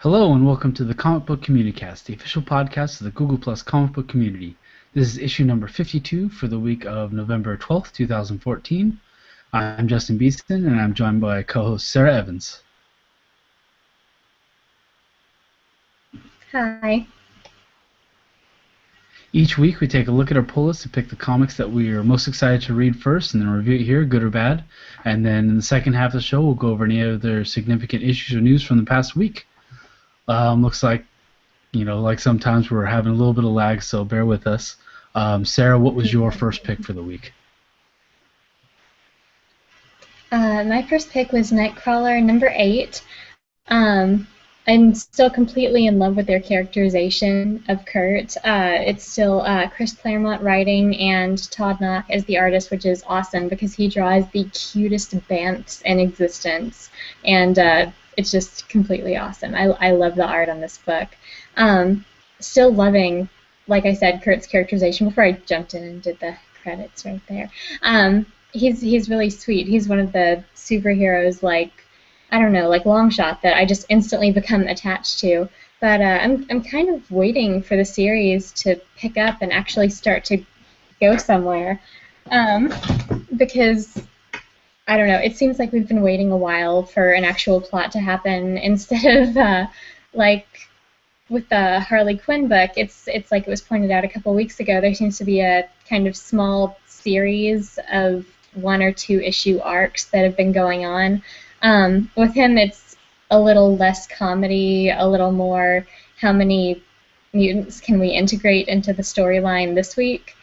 Hello and welcome to the Comic Book Communicast, the official podcast of the Google Plus comic book community. This is issue number 52 for the week of November 12th, 2014. I'm Justin Beeson and I'm joined by co-host Sarah Evans. Hi. Each week we take a look at our pull list to pick the comics that we are most excited to read first and then review it here, good or bad. And then in the second half of the show we'll go over any other significant issues or news from the past week. Looks like, like sometimes we're having a little bit of lag, so bear with us. Sarah, what was your first pick for the week? My first pick was Nightcrawler number 8. I'm still completely in love with their characterization of Kurt. It's still Chris Claremont writing and Todd Knock as the artist, which is awesome because he draws the cutest bantz in existence. And it's just completely awesome. I love the art on this book. Still loving, like I said, Kurt's characterization before I jumped in and did the credits right there. He's really sweet. He's one of the superheroes, like Longshot that I just instantly become attached to. But I'm kind of waiting for the series to pick up and actually start to go somewhere. Because I don't know, it seems like we've been waiting a while for an actual plot to happen instead of like with the Harley Quinn book. It's like it was pointed out a couple weeks ago, there seems to be a kind of small series of 1 or 2 issue arcs that have been going on. With him, it's a little less comedy, a little more how many mutants can we integrate into the storyline this week,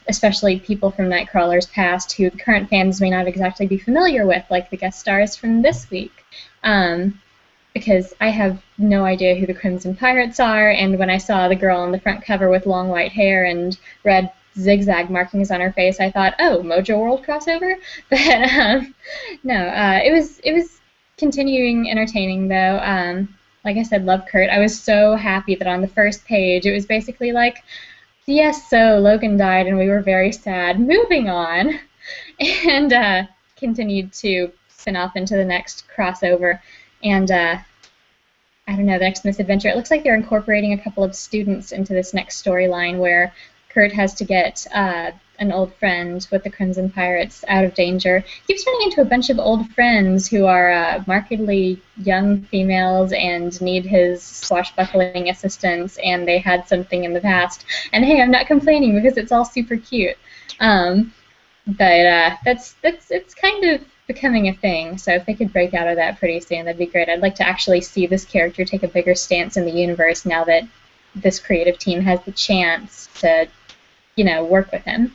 especially people from Nightcrawler's past who the current fans may not exactly be familiar with, like the guest stars from this week, because I have no idea who the Crimson Pirates are, and when I saw the girl on the front cover with long white hair and red zigzag markings on her face, I thought, oh, Mojo World crossover? But no, it was continuing entertaining though. Like I said, love Kurt. I was so happy that on the first page it was basically like, yes, so Logan died and we were very sad. Moving on, and continued to spin off into the next crossover, and I don't know, the next misadventure. It looks like they're incorporating a couple of students into this next storyline where Kurt has to get an old friend with the Crimson Pirates out of danger. He keeps running into a bunch of old friends who are markedly young females and need his swashbuckling assistance, and they had something in the past. And hey, I'm not complaining because it's all super cute. But it's kind of becoming a thing, so if they could break out of that pretty soon, that'd be great. I'd like to actually see this character take a bigger stance in the universe now that this creative team has the chance to work with him.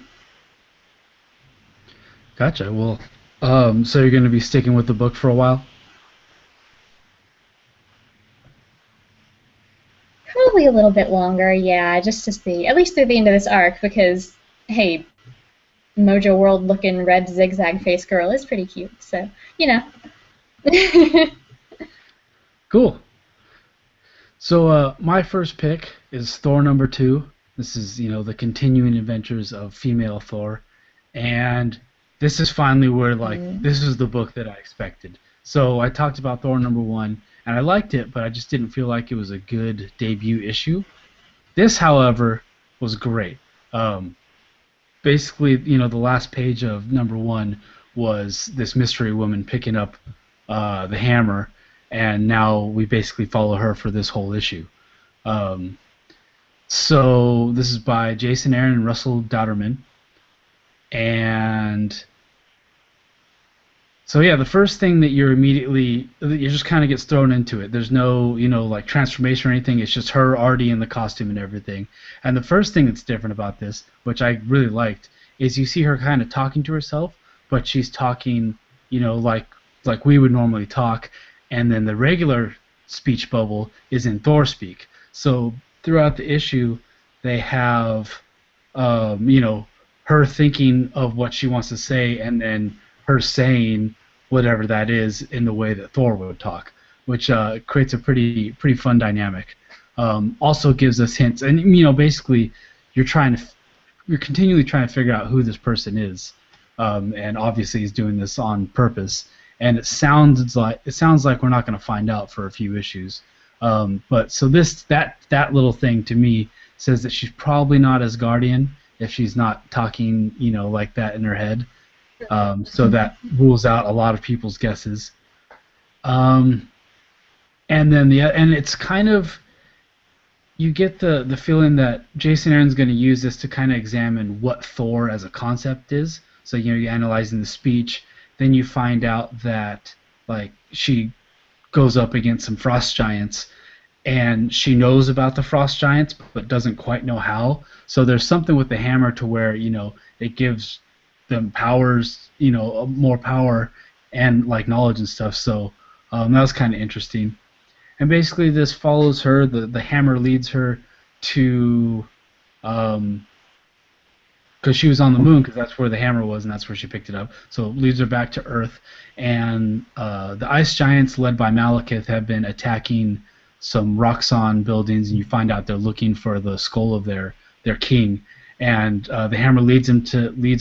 Gotcha. Well, so you're going to be sticking with the book for a while? Probably a little bit longer, yeah, just to see, at least through the end of this arc, because, hey, Mojo World looking red zigzag face girl is pretty cute, so, Cool. So my first pick is Thor number 2. This is, the continuing adventures of female Thor, and this is finally where, this is the book that I expected. So I talked about Thor number 1, and I liked it, but I just didn't feel like it was a good debut issue. This, however, was great. Basically, the last page of number 1 was this mystery woman picking up the hammer, and now we basically follow her for this whole issue. So this is by Jason Aaron and Russell Dauterman. And so yeah, the first thing that you just kind of gets thrown into it. There's no, transformation or anything. It's just her already in the costume and everything. And the first thing that's different about this, which I really liked, is you see her kind of talking to herself, but she's talking, like we would normally talk, and then the regular speech bubble is in Thor speak. So throughout the issue, they have, her thinking of what she wants to say, and then her saying whatever that is in the way that Thor would talk, which creates a pretty fun dynamic. Also gives us hints, and basically, you're continually trying to figure out who this person is, and obviously he's doing this on purpose. And it sounds like we're not going to find out for a few issues. But so that little thing to me says that she's probably not as Guardian if she's not talking, like that in her head. So that rules out a lot of people's guesses. And then and it's kind of, you get the feeling that Jason Aaron's going to use this to kind of examine what Thor as a concept is. So you're analyzing the speech, then you find out that like she goes up against some frost giants, and she knows about the frost giants but doesn't quite know how. So there's something with the hammer to where it gives them powers, more power and like knowledge and stuff. So that was kind of interesting. And basically this follows her. The hammer leads her to, because she was on the moon, because that's where the hammer was and that's where she picked it up. So it leads her back to Earth. And the ice giants led by Malekith have been attacking some Roxxon buildings, and you find out they're looking for the skull of their king. And the hammer leads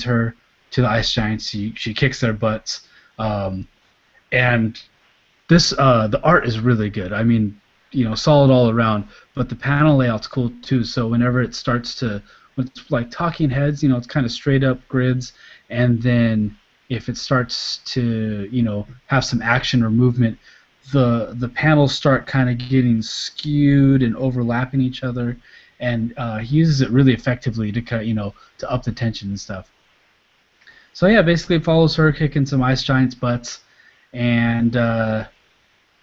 her to the ice giants. She kicks their butts. And this the art is really good. I mean, solid all around. But the panel layout's cool too. So whenever it starts to, when it's like talking heads, it's kind of straight up grids. And then if it starts to, have some action or movement, the panels start kind of getting skewed and overlapping each other. And he uses it really effectively to to up the tension and stuff. So yeah, basically it follows her kicking some ice giants' butts, and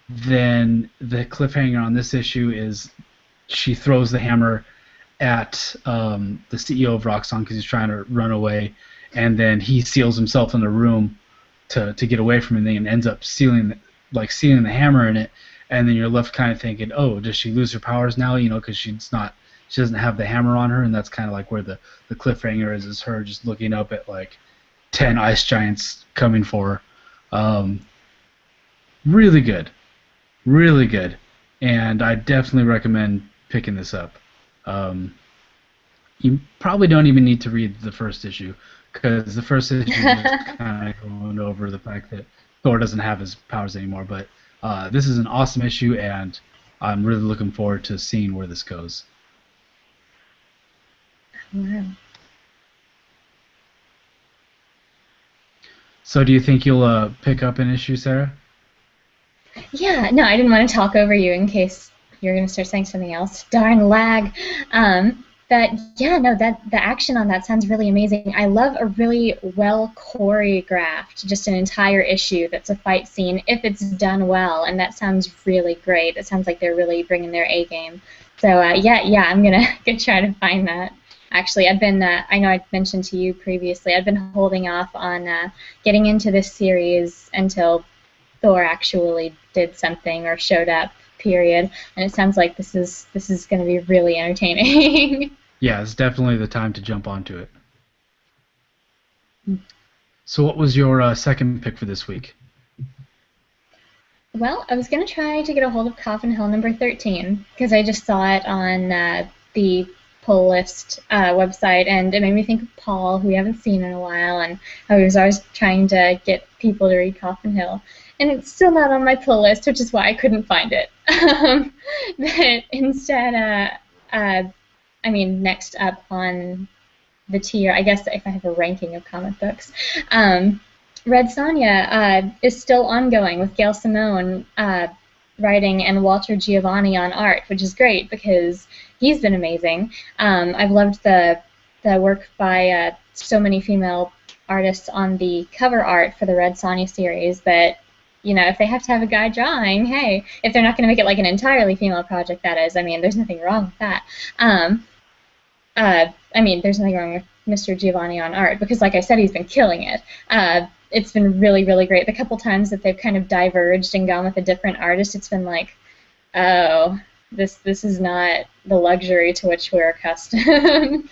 then the cliffhanger on this issue is she throws the hammer at the CEO of Roxxon because he's trying to run away, and then he seals himself in the room to get away from anything, and ends up sealing the hammer in it. And then you're left kind of thinking, oh, does she lose her powers now? Because she doesn't have the hammer on her, and that's kind of like where the cliffhanger is her just looking up at like 10 ice giants coming for her. Really good. Really good. And I definitely recommend picking this up. You probably don't even need to read the first issue, because the first issue is just kind of going over the fact that Thor doesn't have his powers anymore. But this is an awesome issue, and I'm really looking forward to seeing where this goes. Wow. So do you think you'll pick up an issue, Sarah? Yeah, no, I didn't want to talk over you in case you're going to start saying something else. Darn lag. But yeah, no, the action on that sounds really amazing. I love a really well choreographed, just an entire issue that's a fight scene if it's done well, and that sounds really great. It sounds like they're really bringing their A game. So yeah, I'm gonna try to find that. Actually, I've been, I know I mentioned to you previously, I've been holding off on getting into this series until Thor actually did something or showed up, period. And it sounds like this is going to be really entertaining. Yeah, it's definitely the time to jump onto it. So what was your second pick for this week? Well, I was going to try to get a hold of Coffin Hill number 13, because I just saw it on the pull list website, and it made me think of Paul, who we haven't seen in a while, and how he was always trying to get people to read Coffin Hill. And it's still not on my pull list, which is why I couldn't find it. But instead, next up on the tier, I guess if I have a ranking of comic books, Red Sonja is still ongoing with Gail Simone writing and Walter Giovanni on art, which is great because he's been amazing. I've loved the work by so many female artists on the cover art for the Red Sonja series, but if they have to have a guy drawing, hey, if they're not going to make it like an entirely female project, that is, there's nothing wrong with that. There's nothing wrong with Mr. Giovanni on art because, like I said, he's been killing it. It's been really, really great. The couple times that they've kind of diverged and gone with a different artist, it's been like, oh, this is not the luxury to which we're accustomed.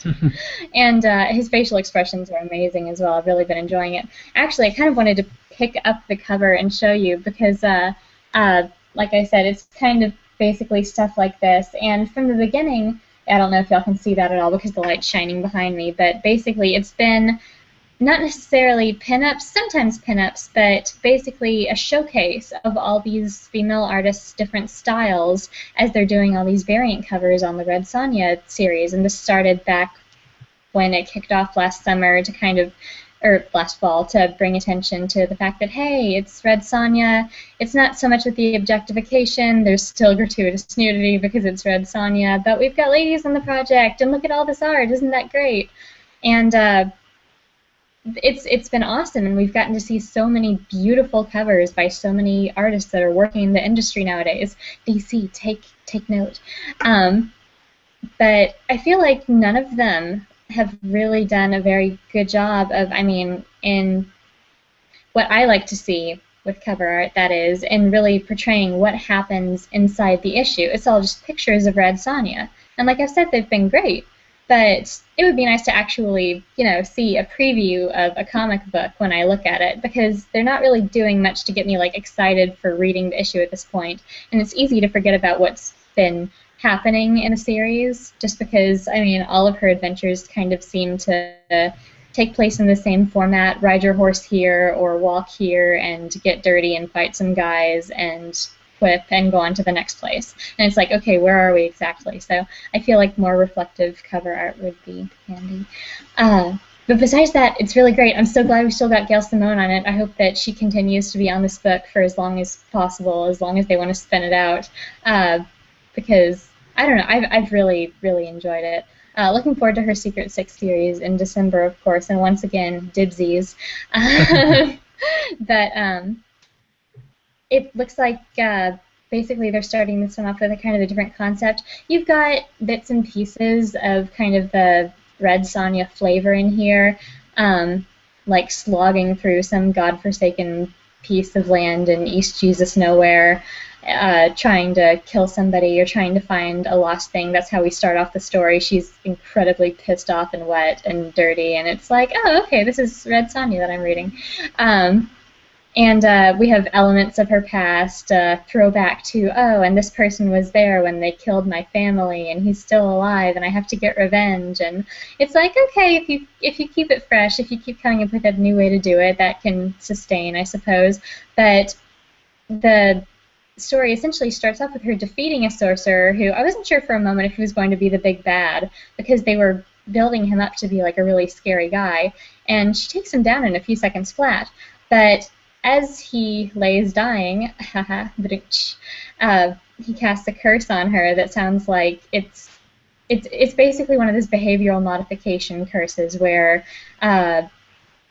And his facial expressions are amazing as well. I've really been enjoying it. Actually, I kind of wanted to pick up the cover and show you because, like I said, it's kind of basically stuff like this. And from the beginning, I don't know if y'all can see that at all because the light's shining behind me, but basically it's been not necessarily pinups, sometimes pinups, but basically a showcase of all these female artists' different styles as they're doing all these variant covers on the Red Sonja series. And this started back when it kicked off last summer to kind of, or last fall, to bring attention to the fact that, hey, it's Red Sonja. It's not so much with the objectification. There's still gratuitous nudity because it's Red Sonja, but we've got ladies in the project, and look at all this art. Isn't that great? And it's been awesome, and we've gotten to see so many beautiful covers by so many artists that are working in the industry nowadays. DC, take note. But I feel like none of them have really done a very good job of, I mean, in what I like to see with cover art, that is, in really portraying what happens inside the issue. It's all just pictures of Red Sonja. And like I've said, they've been great. But it would be nice to actually, see a preview of a comic book when I look at it, because they're not really doing much to get me excited for reading the issue at this point. And it's easy to forget about what's been happening in a series, just because, I mean, all of her adventures kind of seem to take place in the same format: ride your horse here or walk here and get dirty and fight some guys and quip and go on to the next place. And it's like, okay, where are we exactly? So I feel like more reflective cover art would be handy. But besides that, it's really great. I'm so glad we still got Gail Simone on it. I hope that she continues to be on this book for as long as possible, as long as they want to spin it out. Because, I don't know, I've really, really enjoyed it. Looking forward to her Secret Six series in December, of course, and once again, dibsies. But it looks like basically they're starting this one off with a kind of a different concept. You've got bits and pieces of kind of the Red Sonja flavor in here, like slogging through some godforsaken piece of land in East Jesus Nowhere, trying to kill somebody or trying to find a lost thing. That's how we start off the story. She's incredibly pissed off and wet and dirty, and it's like, oh, okay, this is Red Sonja that I'm reading. And we have elements of her past, throwback to, oh, and this person was there when they killed my family, and he's still alive, and I have to get revenge. And it's like, okay, if you keep it fresh, if you keep coming up with a new way to do it, that can sustain, I suppose. But the story essentially starts off with her defeating a sorcerer who, I wasn't sure for a moment if he was going to be the big bad, because they were building him up to be like a really scary guy, and she takes him down in a few seconds flat. But as he lays dying, he casts a curse on her that sounds like it's basically one of those behavioral modification curses where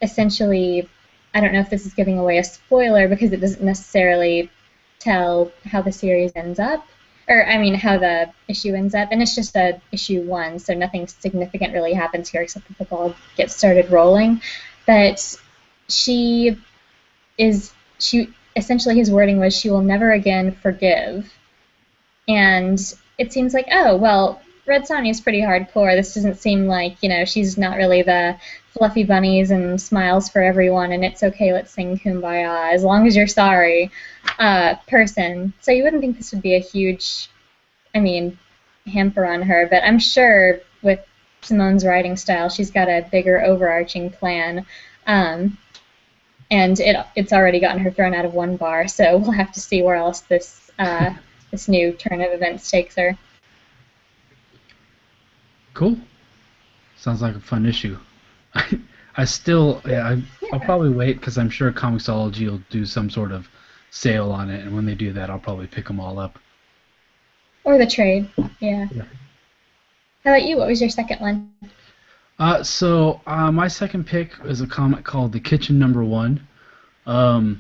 essentially, I don't know if this is giving away a spoiler because it doesn't necessarily tell how the series ends up, or I mean how the issue ends up, and it's just a issue 1, so nothing significant really happens here except that the ball gets started rolling. But she essentially, his wording was, she will never again forgive. And it seems like, oh, well, Red Sonja is pretty hardcore. This doesn't seem like, she's not really the fluffy bunnies and smiles for everyone and it's okay, let's sing Kumbaya, as long as you're sorry person. So you wouldn't think this would be a huge, hamper on her, but I'm sure with Simone's writing style, she's got a bigger overarching plan. And it's already gotten her thrown out of one bar, so we'll have to see where else this this new turn of events takes her. Cool. Sounds like a fun issue. I'll probably wait because I'm sure Comixology will do some sort of sale on it, and when they do that, I'll probably pick them all up. Or the trade, yeah. How about you? What was your second one? So my second pick is a comic called The Kitchen #1.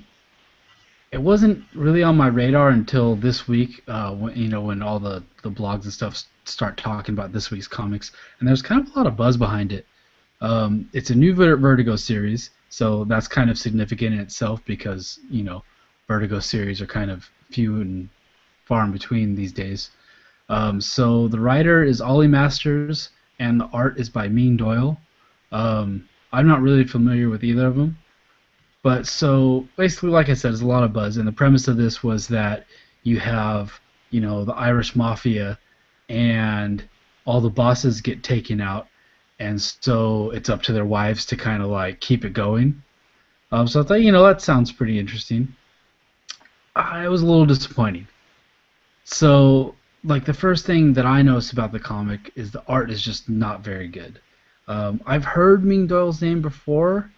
It wasn't really on my radar until this week, when all the blogs and stuff start talking about this week's comics, and there's kind of a lot of buzz behind it. It's a new Vertigo series, so that's kind of significant in itself because, Vertigo series are kind of few and far in between these days. So the writer is Ollie Masters, and the art is by Mean Doyle. I'm not really familiar with either of them. But so basically, like I said, there's a lot of buzz, and the premise of this was that you have, the Irish Mafia, and all the bosses get taken out, and so it's up to their wives to kind of like keep it going. So I thought, that sounds pretty interesting. It was a little disappointing. So, like, the first thing that I noticed about the comic is the art is just not very good. I've heard Ming Doyle's name before.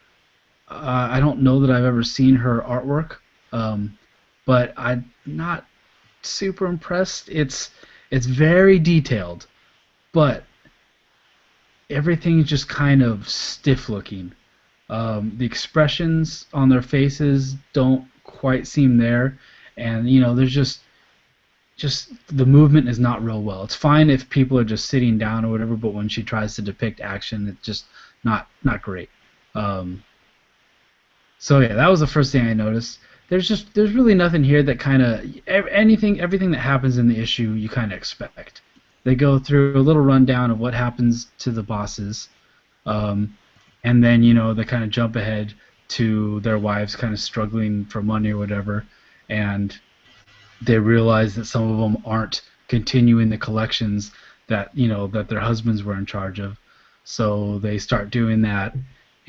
I don't know that I've ever seen her artwork, um, but I'm not super impressed. It's very detailed, but everything's just kind of stiff looking. The expressions on their faces don't quite seem there, and there's just the movement is not real well. It's fine if people are just sitting down or whatever, but when she tries to depict action, it's just not great. Um, so yeah, that was the first thing I noticed. There's really nothing here that kind of everything that happens in the issue you kind of expect. They go through a little rundown of what happens to the bosses, um, and then they kind of jump ahead to their wives kind of struggling for money or whatever, and they realize that some of them aren't continuing the collections that their husbands were in charge of. So they start doing that,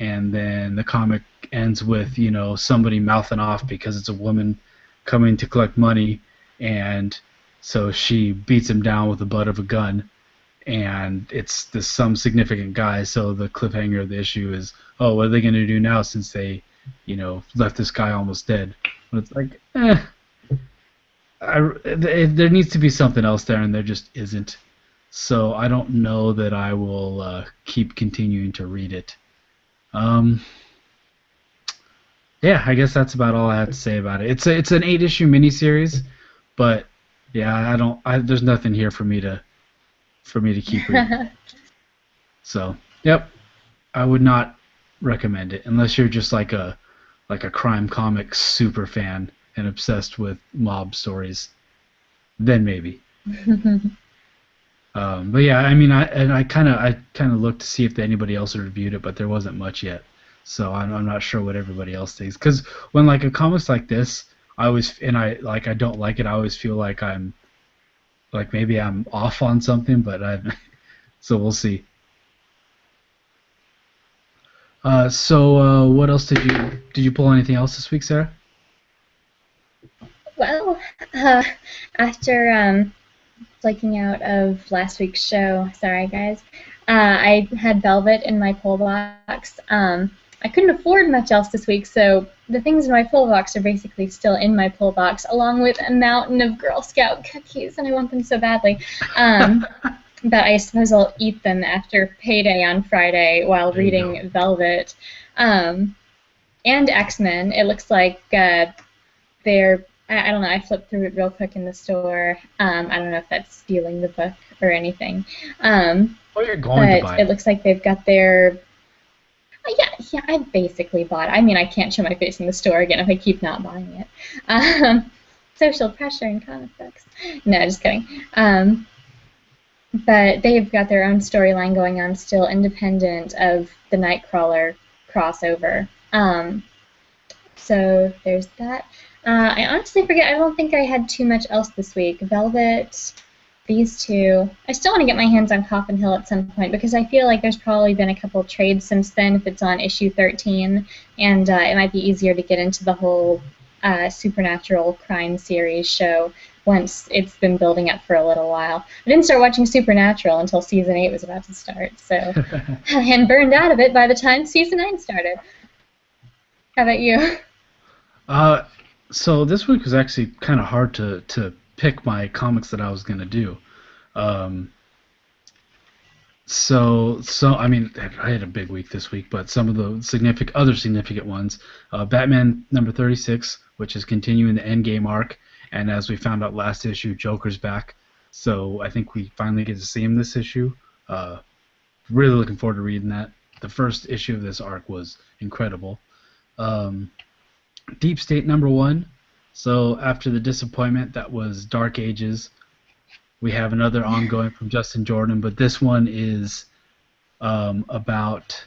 and then the comic ends with somebody mouthing off because it's a woman coming to collect money, and so she beats him down with the butt of a gun, and it's this some significant guy. So the cliffhanger of the issue is, oh, what are they going to do now since they left this guy almost dead? But it's like, there needs to be something else there, and there just isn't. So I don't know that I will keep continuing to read it. Um, yeah, I guess that's about all I have to say about it. It's an 8-issue miniseries, but yeah, there's nothing here for me to keep reading. So yep, I would not recommend it unless you're just like a crime comic super fan and obsessed with mob stories. Then maybe. But yeah, I mean, I kind of looked to see if anybody else had reviewed it, but there wasn't much yet. So I'm not sure what everybody else thinks. Because when like a comics like this, I don't like it. I always feel like maybe I'm off on something, but I so we'll see. So what else did you pull anything else this week, Sarah? Well, after flaking out of last week's show, sorry guys, I had Velvet in my pull box. I couldn't afford much else this week, so the things in my pull box are basically still in my pull box, along with a mountain of Girl Scout cookies, and I want them so badly. But I suppose I'll eat them after payday on Friday while There you go. reading Velvet. Um, and X-Men. It looks like they're, I don't know, I flipped through it real quick in the store. I don't know if that's stealing the book or anything. Oh, you're going to But buy it it. looks like they've got their, yeah, I basically bought. I mean, I can't show my face in the store again if I keep not buying it. Social pressure in comic books. No, just kidding. But they've got their own storyline going on still, independent of the Nightcrawler crossover. So there's that. I honestly forget. I don't think I had too much else this week. Velvet, these two. I still want to get my hands on Coffin Hill at some point because I feel like there's probably been a couple trades since then if it's on issue 13, and it might be easier to get into the whole supernatural crime series show once it's been building up for a little while. I didn't start watching Supernatural until season 8 was about to start, so and burned out of it by the time season 9 started. How about you? Uh, so this week was actually kind of hard to pick my comics that I was gonna do. Um, so I mean, I had a big week this week, but some of the other significant ones, Batman number 36, which is continuing the Endgame arc, and as we found out last issue, Joker's back. So I think we finally get to see him this issue. Uh, Really looking forward to reading that. The first issue of this arc was incredible. Um, Deep State number 1. So after the disappointment that was Dark Ages, we have another ongoing from Justin Jordan, but this one is about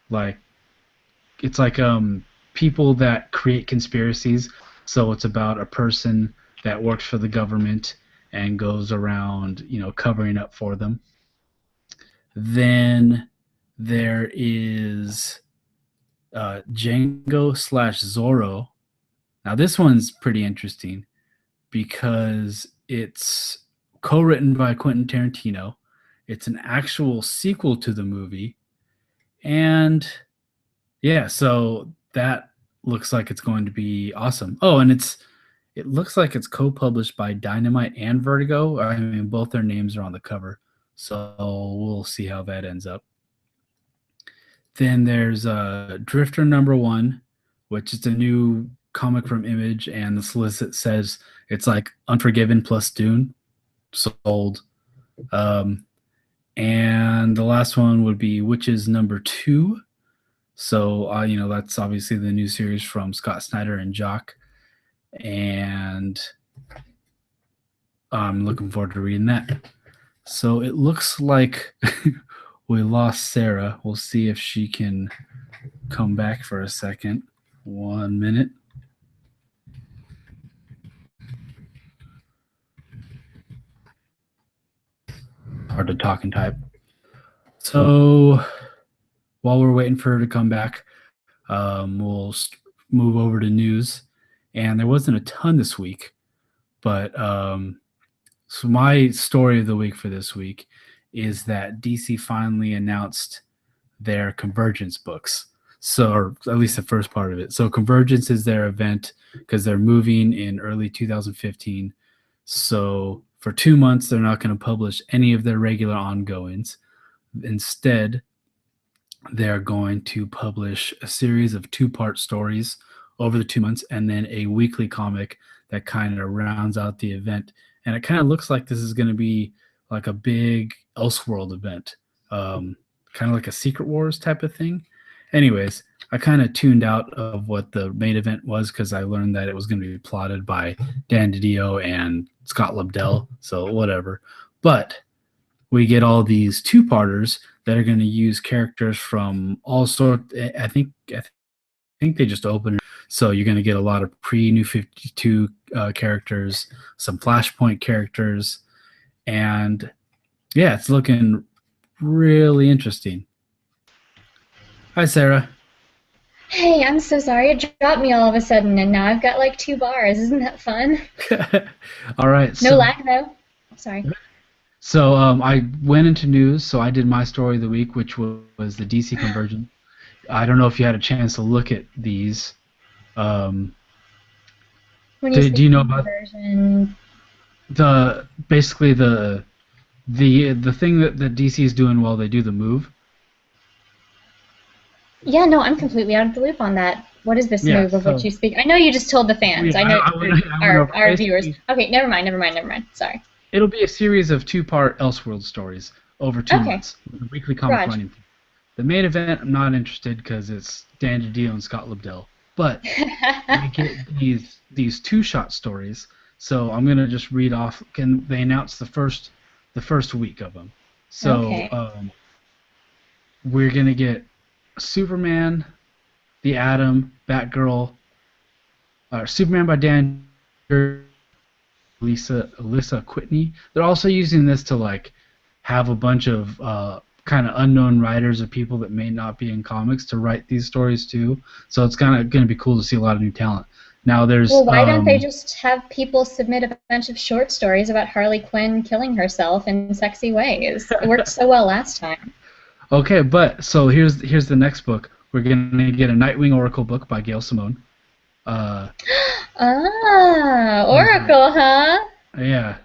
like it's like people that create conspiracies. So it's about a person that works for the government and goes around, covering up for them. Then There is Django slash Zorro. Now this one's pretty interesting because it's co-written by Quentin Tarantino. It's an actual sequel to the movie, and yeah, so that looks like it's going to be awesome. Oh, and it looks like it's co-published by Dynamite and Vertigo. I mean, both their names are on the cover, so we'll see how that ends up. Then there's Drifter #1, which is a new comic from Image, and the solicit says it's like Unforgiven plus Dune. Sold. And the last one would be Witches #2. So, that's obviously the new series from Scott Snyder and Jock. And I'm looking forward to reading that. So it looks like we lost Sarah. We'll see if she can come back for a second. 1 minute. Hard to talk and type. So while we're waiting for her to come back, we'll move over to news. And there wasn't a ton this week, but so my story of the week for this week is that DC finally announced their Convergence books. So, or at least the first part of it. So Convergence is their event because they're moving in early 2015. So for 2 months, they're not going to publish any of their regular ongoings. Instead, they're going to publish a series of 2-part stories over the 2 months and then a weekly comic that kind of rounds out the event. And it kind of looks like this is going to be like a big Elseworld event, kind of like a Secret Wars type of thing. Anyways, I kind of tuned out of what the main event was because I learned that it was going to be plotted by Dan DiDio and Scott Lobdell, so whatever. But we get all these 2-parters that are going to use characters from all sorts. I think they just opened. So you're going to get a lot of pre-New 52 characters, some Flashpoint characters, and yeah, it's looking really interesting. Hi, Sarah. Hey, I'm so sorry. It dropped me all of a sudden, and now I've got like 2 bars. Isn't that fun? All right. No lag, though. Sorry. So I went into news, so I did my story of the week, which was the DC Convergence. I don't know if you had a chance to look at these. When you Do you know about conversion, basically the thing that DC is doing while they do the move? yeah, no, I'm completely out of the loop on that. What is this Yeah, move of so- which you speak? I know you just told the fans. Yeah, I know I wanna our viewers. basically- Okay, never mind. Sorry. It'll be a series of 2-part Elseworld stories over 2 Okay. months, with a weekly comic Raj. running. The main event, I'm not interested because it's Dan DiDio and Scott Lobdell. But we get these 2-shot stories. So I'm gonna just read off. They announced the first week of them. So Okay. we're gonna get Superman, the Atom, Batgirl, Superman by Dan, Alyssa Whitney. They're also using this to like have a bunch of kind of unknown writers or people that may not be in comics to write these stories too. So it's kind of going to be cool to see a lot of new talent. Now there's Well, why don't they just have people submit a bunch of short stories about Harley Quinn killing herself in sexy ways? It worked so well last time. Okay, but so here's the next book. We're gonna get a Nightwing Oracle book by Gail Simone. Oracle, huh? Yeah.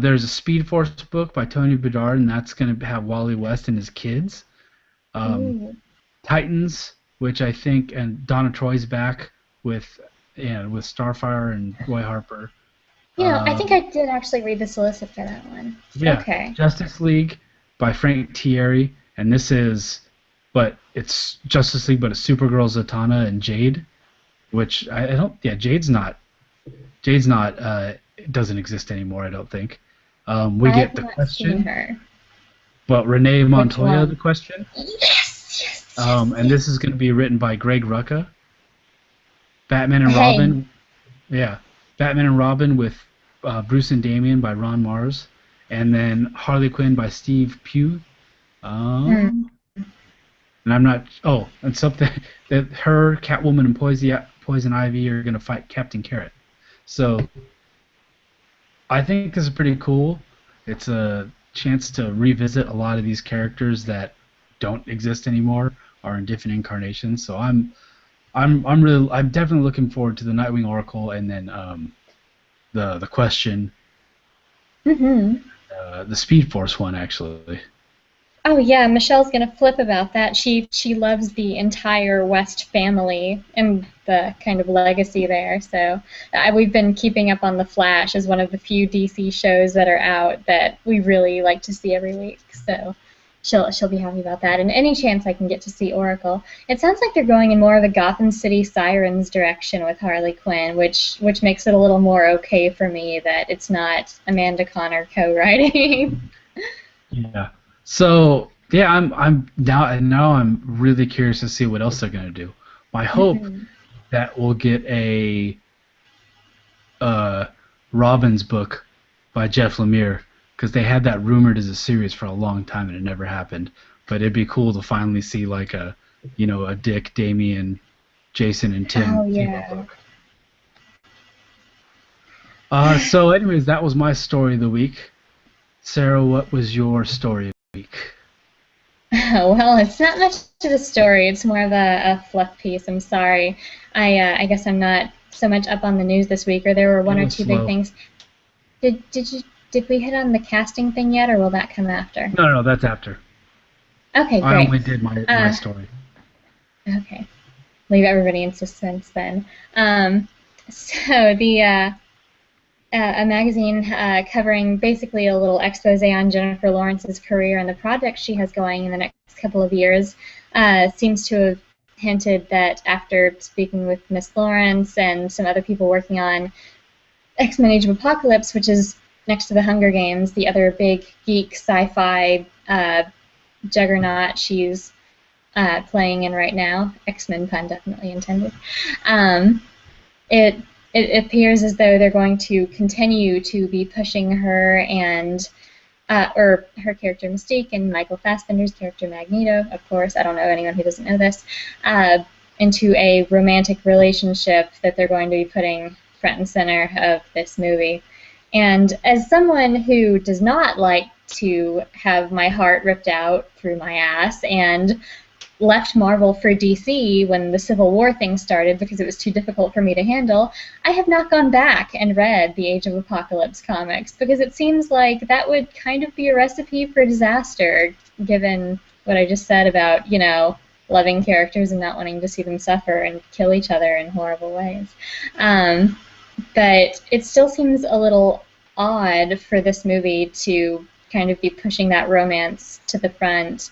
There's a Speed Force book by Tony Bedard, and that's gonna have Wally West and his kids. Ooh. Titans, which I think, and Donna Troy's back with Starfire and Roy Harper. I think I did actually read the solicit for that one. Yeah. Okay. Justice League by Frank Thierry, and it's Justice League, but it's Supergirl, Zatanna, and Jade, which I don't. Yeah, Jade's not. It doesn't exist anymore. I don't think. We get the I've not Question. seen her. But Renee Montoya, one? the Question. Yes. And this is going to be written by Greg Rucka. Batman and Hey. Robin. Yeah, Batman and Robin with Bruce and Damian by Ron Mars, and then Harley Quinn by Steve Pugh. and I'm not. Oh, and something that her, Catwoman, and Poison Ivy are gonna fight Captain Carrot. So I think this is pretty cool. It's a chance to revisit a lot of these characters that don't exist anymore, are in different incarnations. So I'm definitely looking forward to the Nightwing Oracle, and then the Question, Hmm. the Speed Force one actually. Oh yeah, Michelle's gonna flip about that. She loves the entire West family and the kind of legacy there. So we've been keeping up on The Flash as one of the few DC shows that are out that we really like to see every week. So she'll be happy about that. And any chance I can get to see Oracle. It sounds like they're going in more of a Gotham City Sirens direction with Harley Quinn, which makes it a little more okay for me that it's not Amanda Connor co-writing. Yeah. So yeah, now I'm really curious to see what else they're gonna do. My hope Hmm. that we'll get a Robin's book by Jeff Lemire, because they had that rumored as a series for a long time and it never happened. But it'd be cool to finally see like a Dick, Damian, Jason, and Tim Oh team up yeah. book. So anyways, that was my story of the week. Sarah, what was your story of the week? Well, it's not much of a story. It's more of a fluff piece. I'm sorry. I guess I'm not so much up on the news this week, or there were It one or was two big slow. things. Did we hit on the casting thing yet, or will that come after? No, no, that's after. Okay, I great. only did my Uh, story. okay, leave everybody in suspense then. Um, so a magazine covering basically a little expose on Jennifer Lawrence's career and the projects she has going in the next couple of years seems to have hinted that after speaking with Miss Lawrence and some other people working on X-Men Age of Apocalypse, which is next to the Hunger Games, the other big geek sci-fi juggernaut she's playing in right now, X-Men pun definitely intended, um, it it appears as though they're going to continue to be pushing her and or her character Mystique and Michael Fassbender's character Magneto, of course. I don't know anyone who doesn't know this. Uh, into a romantic relationship that they're going to be putting front and center of this movie. And as someone who does not like to have my heart ripped out through my ass and left Marvel for DC when the Civil War thing started because it was too difficult for me to handle, I have not gone back and read the Age of Apocalypse comics because it seems like that would kind of be a recipe for disaster, given what I just said about, loving characters and not wanting to see them suffer and kill each other in horrible ways. Um, but it still seems a little odd for this movie to kind of be pushing that romance to the front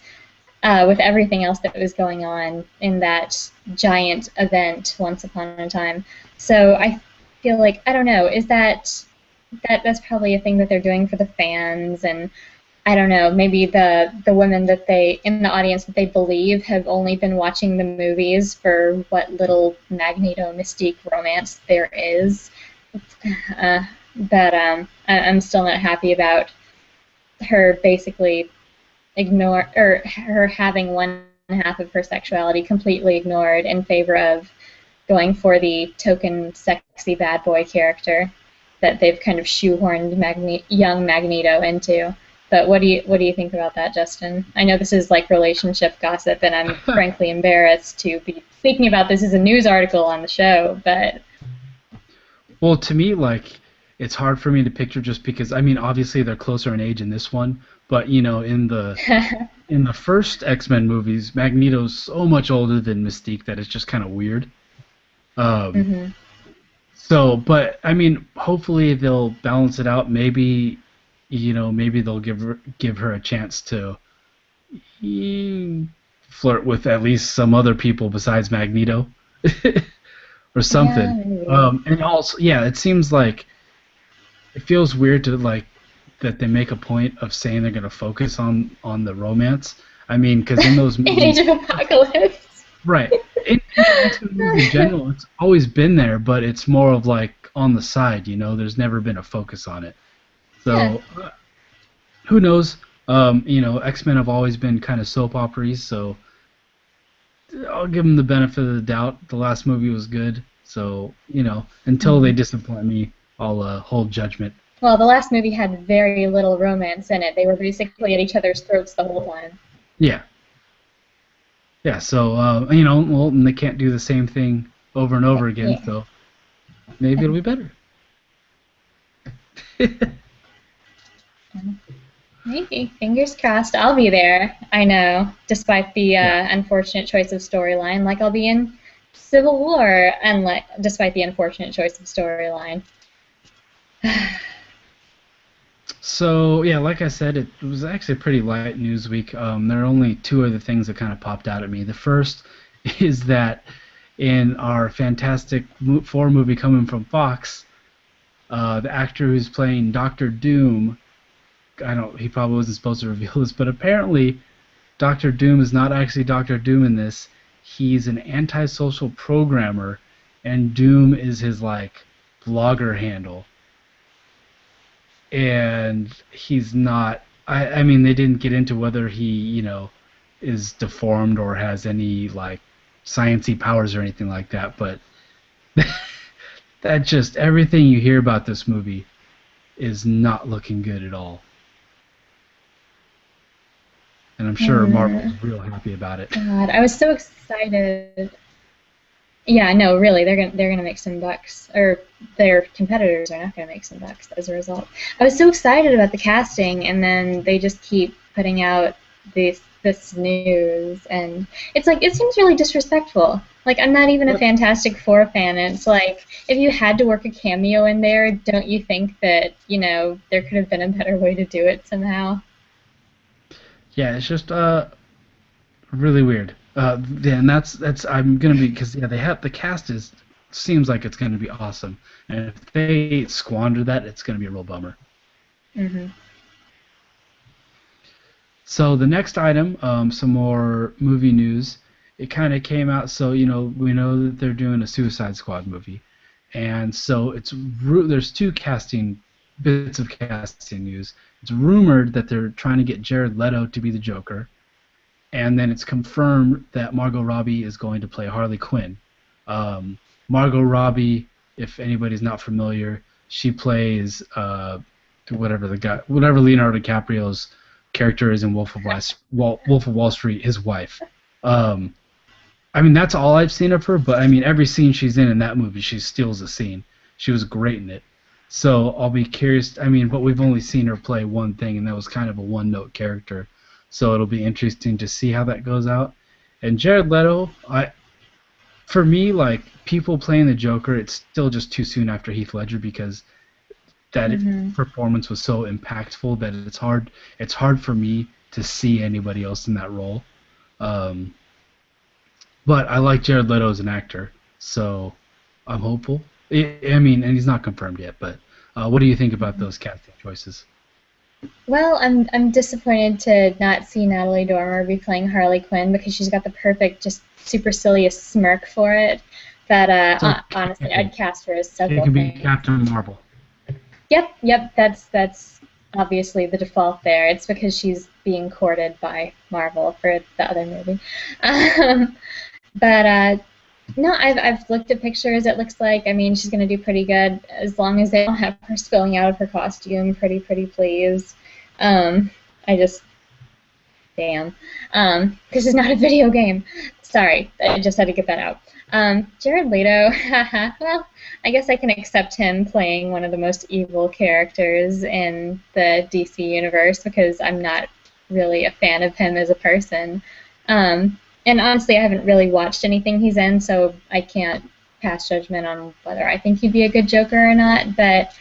with everything else that was going on in that giant event once upon a time. So I feel like I don't know. Is that's probably a thing that they're doing for the fans, and I don't know. Maybe the women that they in the audience that they believe have only been watching the movies for what little Magneto Mystique romance there is. But I'm still not happy about her basically ignore or her having one half of her sexuality completely ignored in favor of going for the token sexy bad boy character that they've kind of shoehorned young Magneto into. But what do you think about that, Justin? I know this is like relationship gossip, and I'm frankly embarrassed to be speaking about this as a news article on the show. But Well, to me, like, it's hard for me to picture just because I mean, obviously they're closer in age in this one, but in the first X-Men movies, Magneto's so much older than Mystique that it's just kind of weird. Um, hmm. but I mean, hopefully they'll balance it out. Maybe they'll give her a chance to flirt with at least some other people besides Magneto, or Yeah, something. maybe. And also, yeah, it seems like it feels weird to like that they make a point of saying they're gonna focus on the romance. I mean, because in those In Age movies, of Apocalypse. right? In the X-Men movies in general, it's always been there, but it's more of like on the side. There's never been a focus on it. Yeah. So who knows? X-Men have always been kind of soap operas, so I'll give them the benefit of the doubt. The last movie was good, so until they disappoint me, I'll hold judgment. Well, the last movie had very little romance in it. They were basically at each other's throats the whole time. Yeah. Yeah, so, well, and they can't do the same thing over and over again, so maybe it'll be better. Maybe. Fingers crossed. I'll be there, I know, despite the unfortunate choice of storyline. Like, I'll be in Civil War, despite the unfortunate choice of storyline. So, yeah, like I said, it was actually a pretty light news week. There are only two other things that kind of popped out at me. The first is that in our Fantastic Four movie coming from Fox, the actor who's playing Doctor Doom, he probably wasn't supposed to reveal this, but apparently Doctor Doom is not actually Doctor Doom in this. He's an antisocial programmer, and Doom is his, blogger handle. And he's not. I mean, they didn't get into whether he, is deformed or has any sciencey powers or anything like that. But that just everything you hear about this movie is not looking good at all. And I'm sure Marvel's real happy about it. God, I was so excited. Yeah, no, really, they're gonna make some bucks, or their competitors are not gonna make some bucks as a result. I was so excited about the casting, and then they just keep putting out this news, and it's it seems really disrespectful. I'm not even a Fantastic Four fan, and it's if you had to work a cameo in there, don't you think that there could have been a better way to do it somehow? Yeah, it's just really weird. And that's I'm gonna be because they have the cast seems like it's gonna be awesome, and if they squander that, it's gonna be a real bummer. Mhm. So the next item, some more movie news. It kind of came out. So we know that they're doing a Suicide Squad movie, and so there's two bits of casting news. It's rumored that they're trying to get Jared Leto to be the Joker. And then it's confirmed that Margot Robbie is going to play Harley Quinn. Margot Robbie, if anybody's not familiar, she plays whatever Leonardo DiCaprio's character is in Wolf of Wall Street, his wife. I mean, that's all I've seen of her, but I mean, every scene she's in that movie, she steals a scene. She was great in it. So I'll be curious. I mean, but we've only seen her play one thing, and that was kind of a one-note character. So it'll be interesting to see how that goes out. And Jared Leto, for me, people playing the Joker, it's still just too soon after Heath Ledger because that performance was so impactful that it's hard for me to see anybody else in that role. But I like Jared Leto as an actor, so I'm hopeful. I mean, and he's not confirmed yet, but what do you think about those casting choices? Well, I'm disappointed to not see Natalie Dormer be playing Harley Quinn because she's got the perfect, just supercilious smirk for it. That honestly, I'd cast her as several things. It can be Captain Marvel. Yep. That's obviously the default there. It's because she's being courted by Marvel for the other movie. No, I've looked at pictures. It looks like, I mean, she's going to do pretty good as long as they don't have her spilling out of her costume. Pretty please. Damn. This is not a video game. Sorry, I just had to get that out. Jared Leto, well, I guess I can accept him playing one of the most evil characters in the DC universe because I'm not really a fan of him as a person. And honestly, I haven't really watched anything he's in, so I can't pass judgment on whether I think he'd be a good Joker or not. But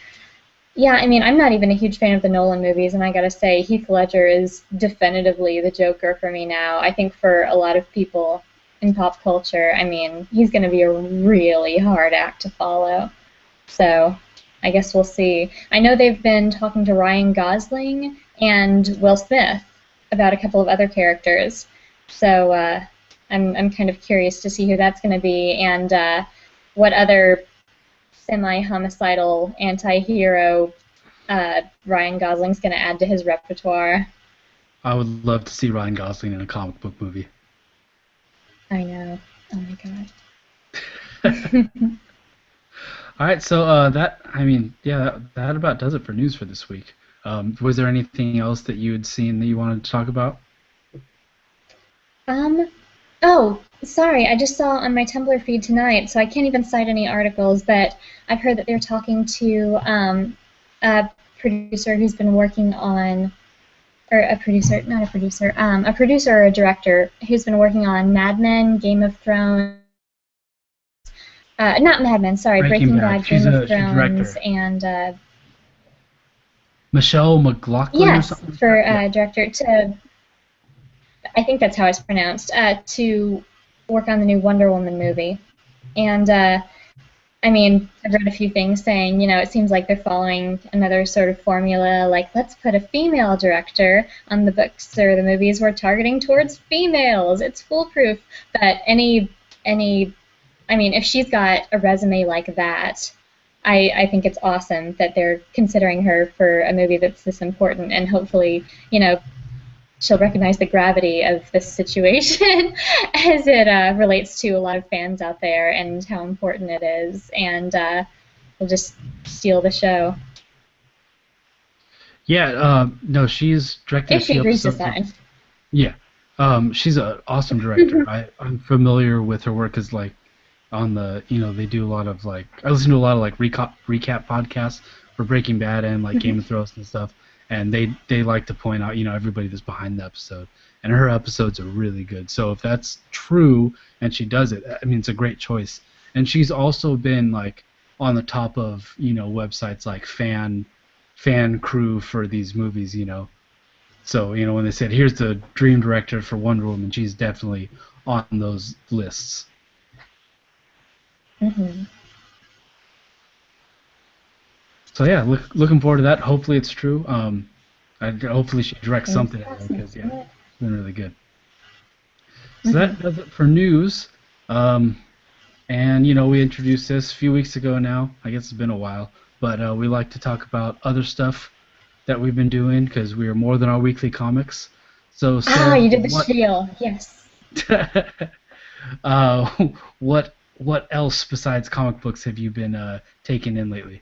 yeah, I mean, I'm not even a huge fan of the Nolan movies, and I gotta say, Heath Ledger is definitively the Joker for me now. I think for a lot of people in pop culture, I mean, he's gonna be a really hard act to follow. So I guess we'll see. I know they've been talking to Ryan Gosling and Will Smith about a couple of other characters. So I'm kind of curious to see who that's going to be and what other semi-homicidal anti-hero Ryan Gosling's going to add to his repertoire. I would love to see Ryan Gosling in a comic book movie. I know. Oh my god. All right, so that about does it for news for this week. Was there anything else that you had seen that you wanted to talk about? Um, oh, sorry, I just saw on my Tumblr feed tonight, so I can't even cite any articles, but I've heard that they're talking to a producer who's been working on, or a producer, not a producer or a director who's been working on Mad Men, Game of Thrones, not Mad Men, sorry, Breaking Breaking Bad. Bad, Game of She's a Thrones, director. and Michelle McLaughlin or yes, something like that. for Yeah. director to, I think that's how it's pronounced, to work on the new Wonder Woman movie. And I mean, I've read a few things saying, it seems like they're following another sort of formula, like let's put a female director on the books or the movies we're targeting towards females. It's foolproof. But I mean, if she's got a resume like that, I think it's awesome that they're considering her for a movie that's this important, and hopefully, she'll recognize the gravity of this situation as it relates to a lot of fans out there and how important it is, and will just steal the show. Yeah. No, she's directed a If she few agrees to episodes of. sign. Yeah. She's an awesome director. I'm familiar with her work as like on the they do a lot of like I listen to a lot of like recap podcasts for Breaking Bad and like Game of Thrones and stuff, and they like to point out everybody that's behind the episode, and her episodes are really good. So if that's true and she does it, I mean it's a great choice. And she's also been like on the top of websites like fan crew for these movies. So when they said here's the dream director for Wonder Woman, she's definitely on those lists. Mm-hmm. So yeah, looking forward to that. Hopefully it's true. Hopefully she directs something anyway, because yeah, it's been really good. So Mm-hmm. that does it for news. And we introduced this a few weeks ago now. I guess it's been a while, but we like to talk about other stuff that we've been doing because we are more than our weekly comics. So Ah, Sarah, you did the spiel. Yes. uh, what else besides comic books have you been taking in lately?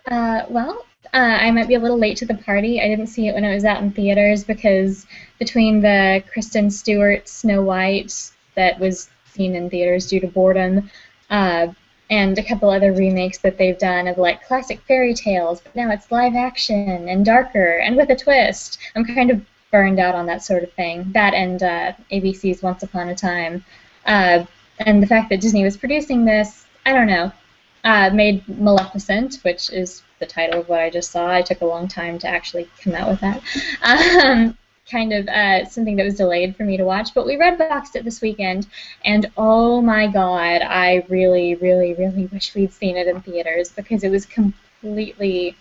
Well, I might be a little late to the party. I didn't see it when it was out in theaters because between the Kristen Stewart Snow White that was seen in theaters due to boredom, uh, and a couple other remakes that they've done of like classic fairy tales, but now it's live action and darker and with a twist. I'm kind of burned out on that sort of thing. That and ABC's Once Upon a Time. Uh, and the fact that Disney was producing this, I don't know, made Maleficent, which is the title of what I just saw. I took a long time to actually come out with that. Kind of something that was delayed for me to watch, but we red boxed it this weekend, and oh my god, I really, really, really wish we'd seen it in theaters because it was completely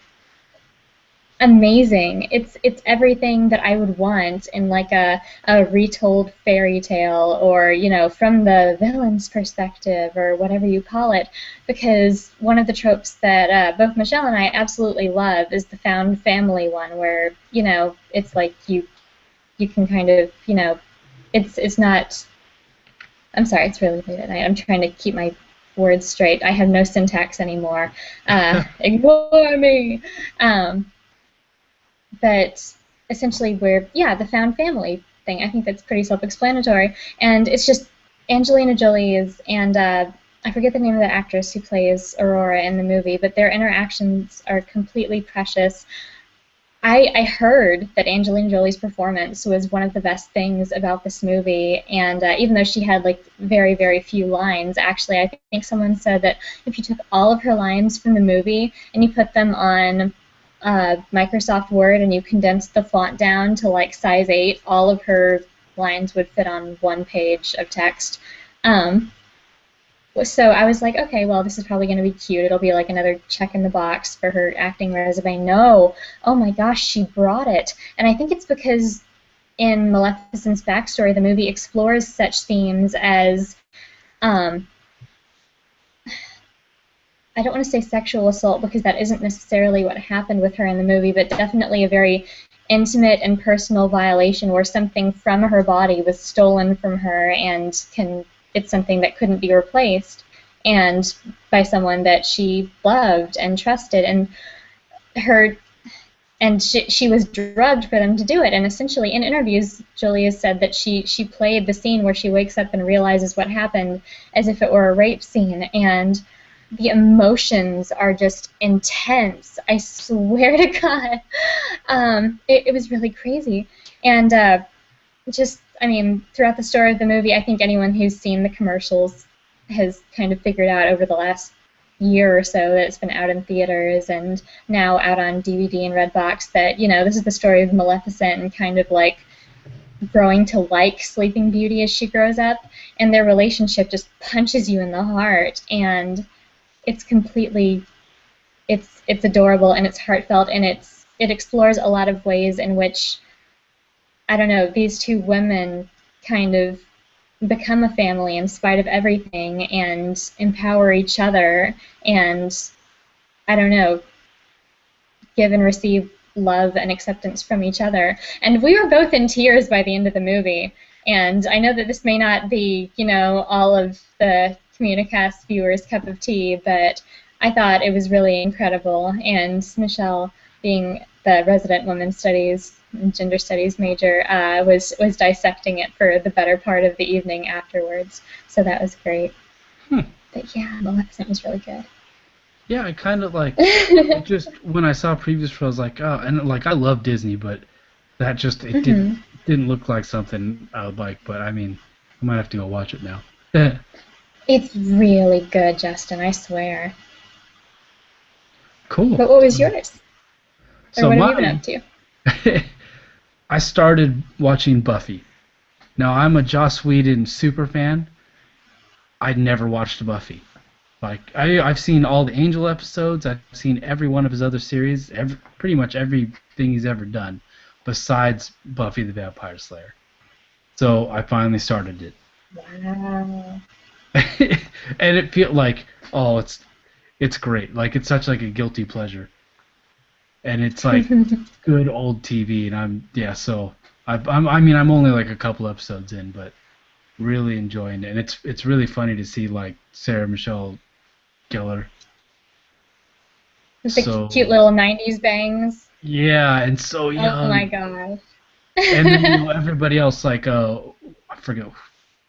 amazing. It's everything that I would want in like a retold fairy tale, or from the villain's perspective, or whatever you call it, because one of the tropes that both Michelle and I absolutely love is the found family one, where it's like you can kind of it's not. I'm sorry, it's really late at night. I'm trying to keep my words straight. I have no syntax anymore. Ignore me. But essentially the found family thing, I think that's pretty self-explanatory. And it's just Angelina Jolie and I forget the name of the actress who plays Aurora in the movie, but their interactions are completely precious. I heard that Angelina Jolie's performance was one of the best things about this movie, and even though she had like very, very few lines, actually, I think someone said that if you took all of her lines from the movie and you put them on Microsoft Word and you condensed the font down to like size 8, all of her lines would fit on one page of text. So I was like, okay, well, this is probably going to be cute. It'll be like another check in the box for her acting resume. No, oh my gosh, she brought it. And I think it's because in Maleficent's backstory, the movie explores such themes as, I don't want to say sexual assault because that isn't necessarily what happened with her in the movie, but definitely a very intimate and personal violation where something from her body was stolen from her and it's something that couldn't be replaced, and by someone that she loved and trusted, and she was drugged for them to do it. And essentially, in interviews, Julia said that she played the scene where she wakes up and realizes what happened as if it were a rape scene, and the emotions are just intense. I swear to God. It was really crazy. And throughout the story of the movie, I think anyone who's seen the commercials has kind of figured out over the last year or so that it's been out in theaters and now out on DVD and Redbox that, this is the story of Maleficent and kind of like growing to like Sleeping Beauty as she grows up, and their relationship just punches you in the heart, and it's adorable, and it's heartfelt, and it explores a lot of ways in which, I don't know, these two women kind of become a family in spite of everything and empower each other and, I don't know, give and receive love and acceptance from each other. And we were both in tears by the end of the movie. And I know that this may not be, all of the Communicast viewers' cup of tea, but I thought it was really incredible. And Michelle, being the resident women's studies and gender studies major, was dissecting it for the better part of the evening afterwards. So that was great. But yeah, Maleficent was really good. Yeah, I kind of like it just when I saw previews for it, I was like, oh, and like I love Disney, but that just didn't look like something I would like. But I mean, I might have to go watch it now. It's really good, Justin, I swear. Cool. But what was yours? Or what have you been up to? I started watching Buffy. Now, I'm a Joss Whedon super fan. I'd never watched Buffy. Like, I've seen all the Angel episodes. I've seen every one of his other series, pretty much everything he's ever done, besides Buffy the Vampire Slayer. So I finally started it. Wow. And it felt like, oh, it's great. Like, it's such like a guilty pleasure. And it's like good old TV, and I'm only like a couple episodes in, but really enjoying it, and it's really funny to see like Sarah Michelle Gellar. With the cute little '90s bangs. Yeah, and so young. Oh my gosh. And then everybody else, like I forget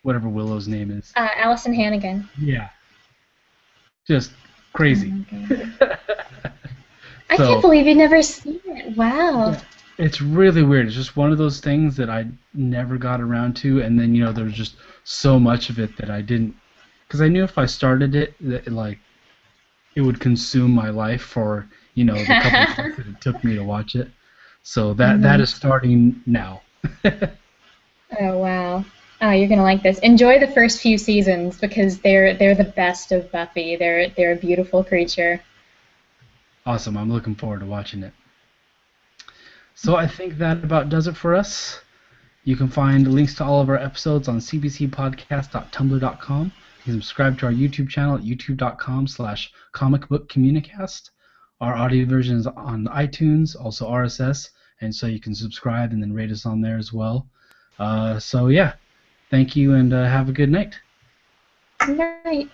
whatever Willow's name is. Allison Hannigan. Yeah. Just crazy. Oh I can't believe you've never seen it. Wow. Yeah, it's really weird. It's just one of those things that I never got around to, and then there was just so much of it that I didn't, because I knew if I started it, that it would consume my life for the couple of months that it took me to watch it. So that is starting now. Oh wow. Oh, you're gonna like this. Enjoy the first few seasons because they're the best of Buffy. They're a beautiful creature. Awesome. I'm looking forward to watching it. So I think that about does it for us. You can find links to all of our episodes on cbcpodcast.tumblr.com. You can subscribe to our YouTube channel at youtube.com/comicbookcommunicast. Our audio version is on iTunes, also RSS, and so you can subscribe and then rate us on there as well. So yeah, thank you and have a good night. Good night.